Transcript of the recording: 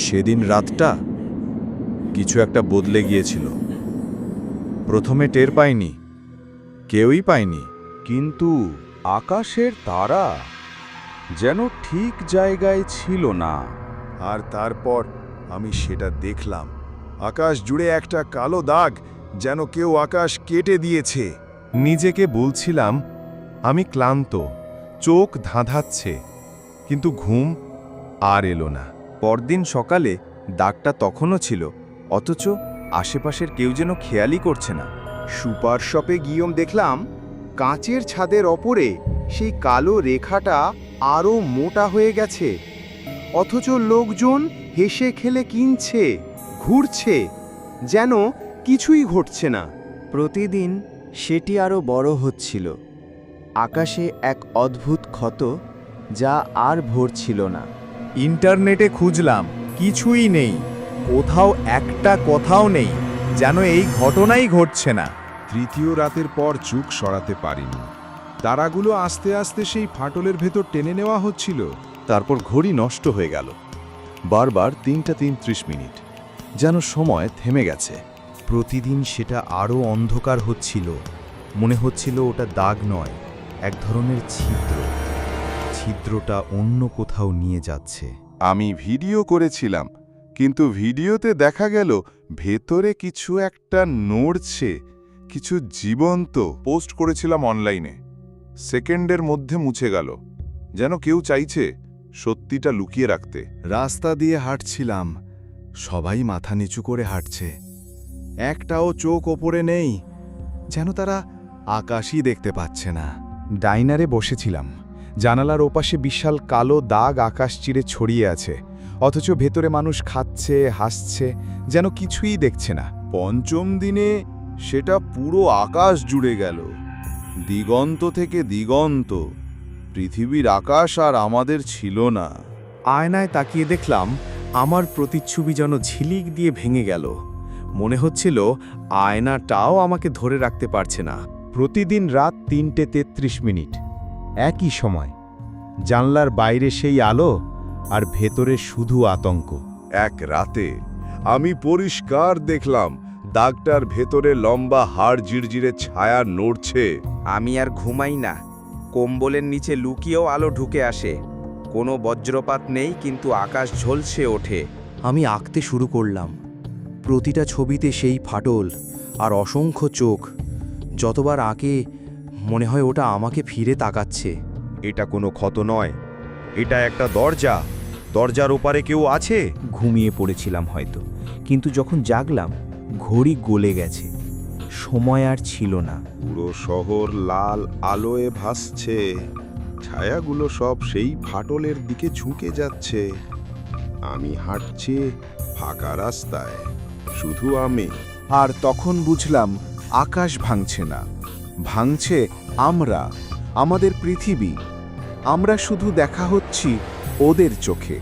সেদিন রাতটা কিছু একটা বদলে গিয়েছিল। প্রথমে টের পাইনি, কেউই পায়নি, কিন্তু আকাশের তারা যেন ঠিক জায়গায় ছিল না। আর তারপর আমি সেটা দেখলাম। আকাশ জুড়ে একটা কালো দাগ, যেন কেউ আকাশ কেটে দিয়েছে। নিজেকে বলছিলাম আমি ক্লান্ত, চোখ ধাঁধাচ্ছে, কিন্তু ঘুম আর এলো না। পরদিন সকালে দাগটা তখনও ছিল, অথচ আশেপাশের কেউ যেন খেয়ালই করছে না। সুপার শপে গিয়ে দেখলাম কাঁচের ছাদের ওপরে সেই কালো রেখাটা আরও মোটা হয়ে গেছে, অথচ লোকজন হেসে খেলে কিনছে, ঘুরছে, যেন কিছুই ঘটছে না। প্রতিদিন সেটি আরও বড় হচ্ছিল। আকাশে এক অদ্ভুত ক্ষত, যা আর ভরছিল না। ইন্টারনেটে খুঁজলাম, কিছুই নেই, কোথাও একটা কথাও নেই, যেন এই ঘটনাই ঘটছে না। তৃতীয় রাতের পর চোখ সরাতে পারিনি। তারাগুলো আস্তে আস্তে সেই ফাটলের ভেতর টেনে নেওয়া হচ্ছিল। তারপর ঘড়ি নষ্ট হয়ে গেল, বারবার ৩:৩০ যেন সময় থেমে গেছে। প্রতিদিন সেটা আরও অন্ধকার হচ্ছিল। মনে হচ্ছিল ওটা দাগ নয়, এক ধরনের ছিদ্র। ছিদ্রটা অন্য কোথাও নিয়ে যাচ্ছে। আমি ভিডিও করেছিলাম, কিন্তু ভিডিওতে দেখা গেল ভেতরে কিছু একটা নড়ছে, কিছু জীবন্ত। পোস্ট করেছিলাম অনলাইনে, সেকেন্ডের মধ্যে মুছে গেল, যেন কেউ চাইছে সত্যিটা লুকিয়ে রাখতে। রাস্তা দিয়ে হাঁটছিলাম, সবাই মাথা নিচু করে হাঁটছে, একটাও চোখ ওপরে নেই, যেন তারা আকাশই দেখতে পাচ্ছে না। ডাইনারে বসেছিলাম, জানালার ওপাশে বিশাল কালো দাগ আকাশ চিরে ছড়িয়ে আছে, অথচ ভেতরে মানুষ খাচ্ছে, হাসছে, যেন কিছুই দেখছে না। পঞ্চম দিনে সেটা পুরো আকাশ জুড়ে গেল, দিগন্ত থেকে দিগন্ত। পৃথিবীর আকাশ আর আমাদের ছিল না। আয়নায় তাকিয়ে দেখলাম আমার প্রতিচ্ছবি যেন ঝিলিক দিয়ে ভেঙে গেল। মনে হচ্ছিল আয়নাটাও আমাকে ধরে রাখতে পারছে না। প্রতিদিন রাত ৩:৩৩, একই সময়। জানলার বাইরে সেই আলো, আর ভেতরে শুধু আতঙ্ক। এক রাতে আমি পরিষ্কার দেখলাম দাগটার ভেতরে লম্বা হাড় জিরজিরে ছায়া নড়ছে। আমি আর ঘুমাই না, কম্বলের নিচে লুকিয়েও আলো ঢুকে আসে। কোনো বজ্রপাত নেই, কিন্তু আকাশ ঝলসে ওঠে। আমি আঁকতে শুরু করলাম। প্রতিটা ছবিতে সেই ফাটল আর অসংখ্য চোখ। যতবার আঁকে মনে হয় ওটা আমাকে ফিরে তাকাচ্ছে। এটা কোনো ক্ষত নয়, এটা একটা দরজা। দরজার ওপারে কেউ আছে। ঘুমিয়ে পড়েছিলাম হয়তো, কিন্তু যখন জাগলাম ঘড়ি গলে গেছে, সময় আর ছিল না। পুরো শহর লাল আলোয় ভাসছে, ছায়াগুলো সব সেই ফাটলের দিকে ঝুঁকে যাচ্ছে। আমি হাঁটছি ফাঁকা রাস্তায়, শুধু আমি। আর তখন বুঝলাম আকাশ ভাঙছে না, ভাঙছে আমরা, আমাদের পৃথিবী। আমরা শুধু দেখা হচ্ছি ওদের চোখে।